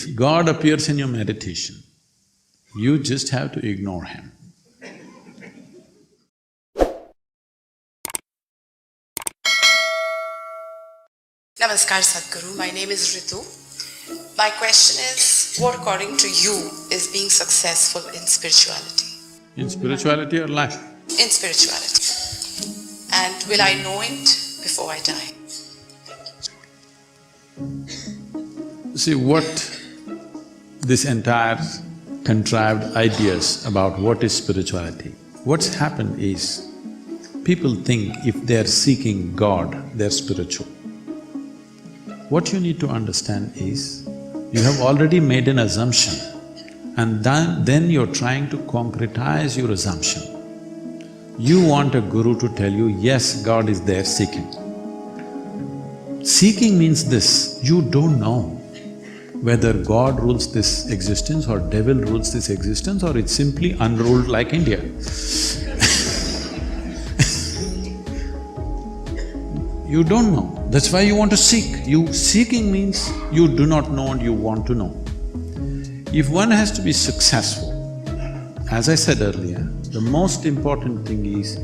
If God appears in your meditation, you just have to ignore him. Namaskar Sadhguru, my name is Ritu. My question is, what according to you is being successful in spirituality? In spirituality or life? In spirituality. And will I know it before I die? See, what this entire contrived ideas about what is spirituality, what's happened is, people think if they're seeking God, they're spiritual. What you need to understand is, you have already made an assumption and then you're trying to concretize your assumption. You want a guru to tell you, yes, God is there seeking. Seeking means this, you don't know whether God rules this existence or devil rules this existence or it's simply unruled like India. You don't know, that's why you want to seek. Seeking means you do not know and you want to know. If one has to be successful, as I said earlier, the most important thing is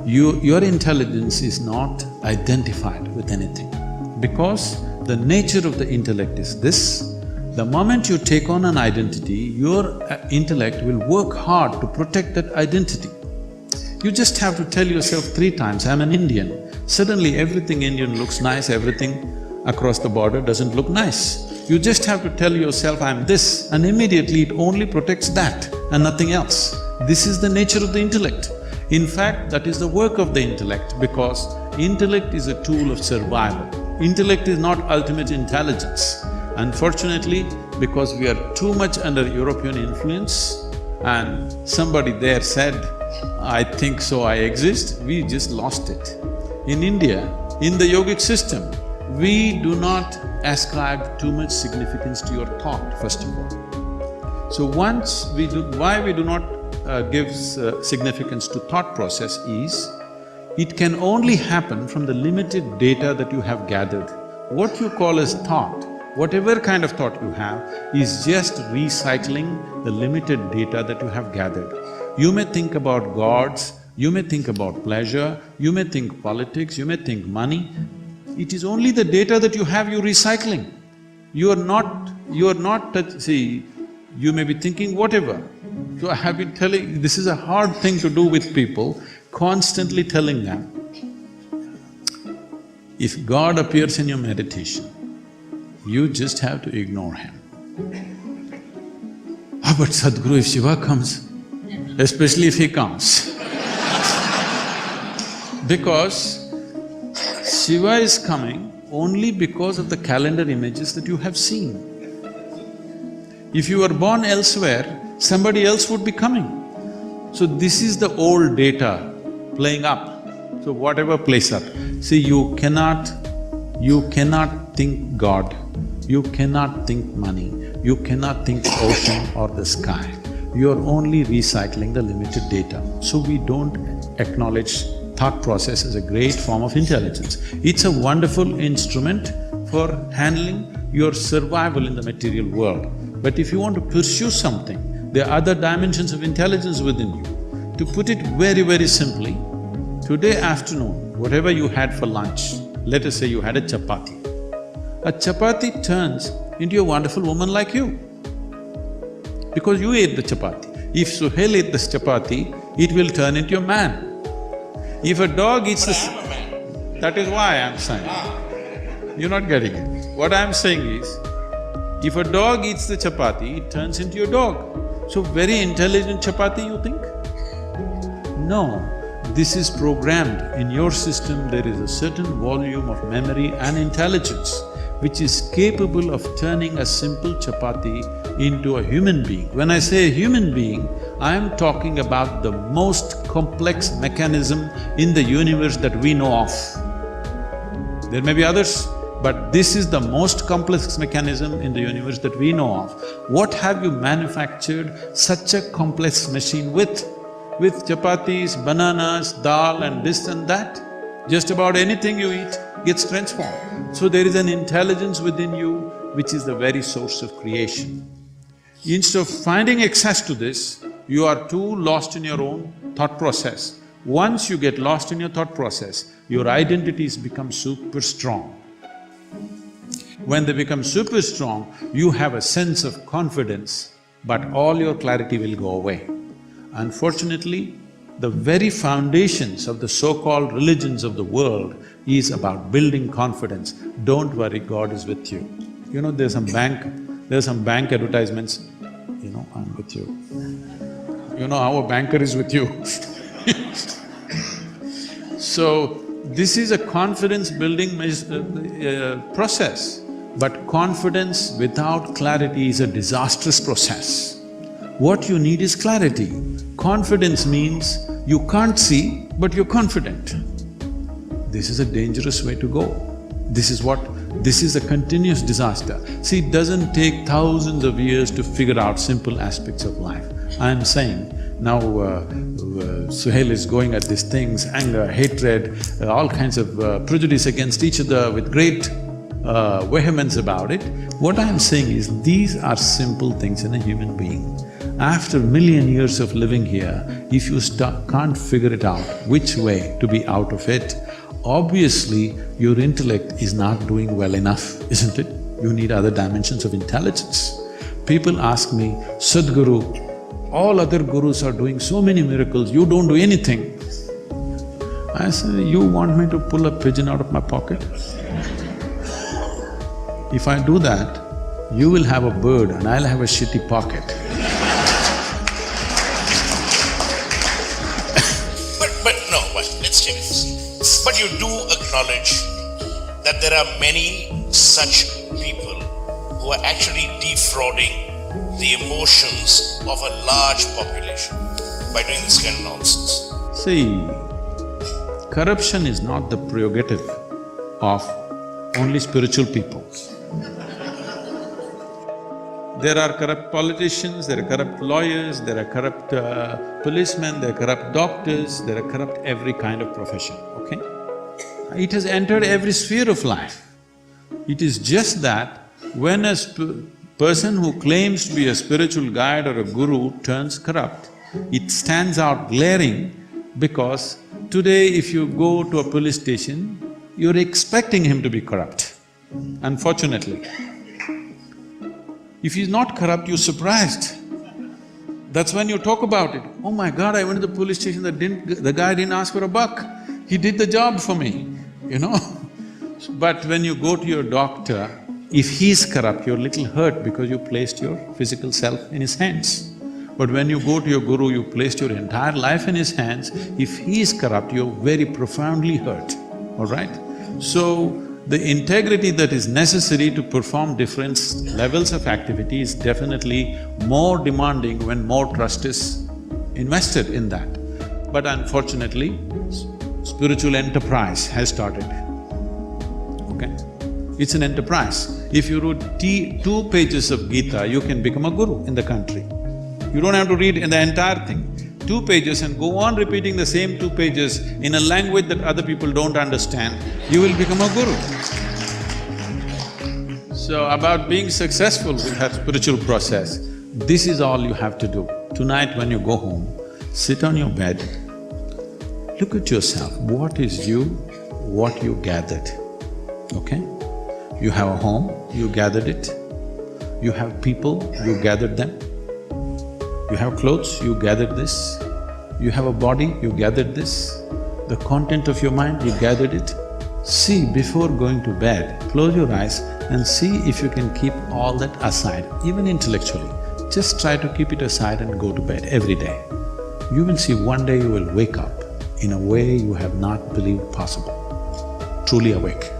your intelligence is not identified with anything. Because the nature of the intellect is this, the moment you take on an identity, your intellect will work hard to protect that identity. You just have to tell yourself 3 times, I'm an Indian. Suddenly everything Indian looks nice, everything across the border doesn't look nice. You just have to tell yourself, I'm this, and immediately it only protects that and nothing else. This is the nature of the intellect. In fact, that is the work of the intellect because intellect is a tool of survival. Intellect is not ultimate intelligence. Unfortunately, because we are too much under European influence and somebody there said, I think so, I exist, we just lost it. In India, in the yogic system, we do not ascribe too much significance to your thought, first of all. So why we do not give significance to thought process is, it can only happen from the limited data that you have gathered. What you call as thought, whatever kind of thought you have, is just recycling the limited data that you have gathered. You may think about gods, you may think about pleasure, you may think politics, you may think money. It is only the data that you have you're recycling. You are not… see, you may be thinking whatever. So I have been telling… this is a hard thing to do with people, constantly telling them, if God appears in your meditation, you just have to ignore him. Ah, but Sadhguru, if Shiva comes, especially if he comes because Shiva is coming only because of the calendar images that you have seen. If you were born elsewhere, somebody else would be coming. So this is the old data playing up, so whatever plays up. See, you cannot think God, you cannot think money, you cannot think ocean or the sky. You are only recycling the limited data. So we don't acknowledge thought process as a great form of intelligence. It's a wonderful instrument for handling your survival in the material world. But if you want to pursue something, there are other dimensions of intelligence within you. To put it very, very simply, today afternoon, whatever you had for lunch, let us say you had a chapati. A chapati turns into a wonderful woman like you because you ate the chapati. If Suhail ate this chapati, it will turn into a man. If a dog eats this… that is why I'm saying, you're not getting it. What I'm saying is, if a dog eats the chapati, it turns into a dog. So very intelligent chapati, you think? No, this is programmed. In your system, there is a certain volume of memory and intelligence which is capable of turning a simple chapati into a human being. When I say human being, I am talking about the most complex mechanism in the universe that we know of. There may be others, but this is the most complex mechanism in the universe that we know of. What have you manufactured such a complex machine with? With chapatis, bananas, dal and this and that? Just about anything you eat gets transformed. So there is an intelligence within you which is the very source of creation. Instead of finding access to this, you are too lost in your own thought process. Once you get lost in your thought process, your identities become super strong. When they become super strong, you have a sense of confidence, but all your clarity will go away. Unfortunately, the very foundations of the so-called religions of the world is about building confidence. Don't worry, God is with you. You know, there's some bank advertisements, you know, I'm with you. You know how a banker is with you. So, this is a confidence-building process, but confidence without clarity is a disastrous process. What you need is clarity. Confidence means you can't see, but you're confident. This is a dangerous way to go. This is a continuous disaster. See, it doesn't take thousands of years to figure out simple aspects of life. I'm saying, now Suhail is going at these things, anger, hatred, all kinds of prejudice against each other with great vehemence about it. What I'm saying is, these are simple things in a human being. After 1,000,000 years of living here, if you can't figure it out which way to be out of it, obviously your intellect is not doing well enough, isn't it? You need other dimensions of intelligence. People ask me, Sadghuru, all other gurus are doing so many miracles, you don't do anything. I say, you want me to pull a pigeon out of my pocket? If I do that, you will have a bird and I'll have a shitty pocket. Let's take this. But you do acknowledge that there are many such people who are actually defrauding the emotions of a large population by doing this kind of nonsense. See, corruption is not the prerogative of only spiritual people. There are corrupt politicians, there are corrupt lawyers, there are corrupt policemen, there are corrupt doctors, there are corrupt every kind of profession, okay? It has entered every sphere of life. It is just that when a person who claims to be a spiritual guide or a guru turns corrupt, it stands out glaring because today if you go to a police station, you're expecting him to be corrupt, unfortunately. If he's not corrupt, you're surprised. That's when you talk about it. Oh my God, I went to the police station, the guy didn't ask for a buck. He did the job for me, you know. But when you go to your doctor, if he's corrupt, you're a little hurt because you placed your physical self in his hands. But when you go to your guru, you placed your entire life in his hands. If he is corrupt, you're very profoundly hurt, all right? So, the integrity that is necessary to perform different levels of activity is definitely more demanding when more trust is invested in that. But unfortunately, spiritual enterprise has started, okay? It's an enterprise. If you read 2 pages of Gita, you can become a guru in the country. You don't have to read the entire thing. 2 pages and go on repeating the same 2 pages in a language that other people don't understand, you will become a guru. So, about being successful with that spiritual process, this is all you have to do. Tonight when you go home, sit on your bed, look at yourself, what is you, what you gathered, okay? You have a home, you gathered it. You have people, you gathered them. You have clothes, you gathered this. You have a body, you gathered this. The content of your mind, you gathered it. See, before going to bed, close your eyes and see if you can keep all that aside, even intellectually. Just try to keep it aside and go to bed every day. You will see one day you will wake up in a way you have not believed possible, truly awake.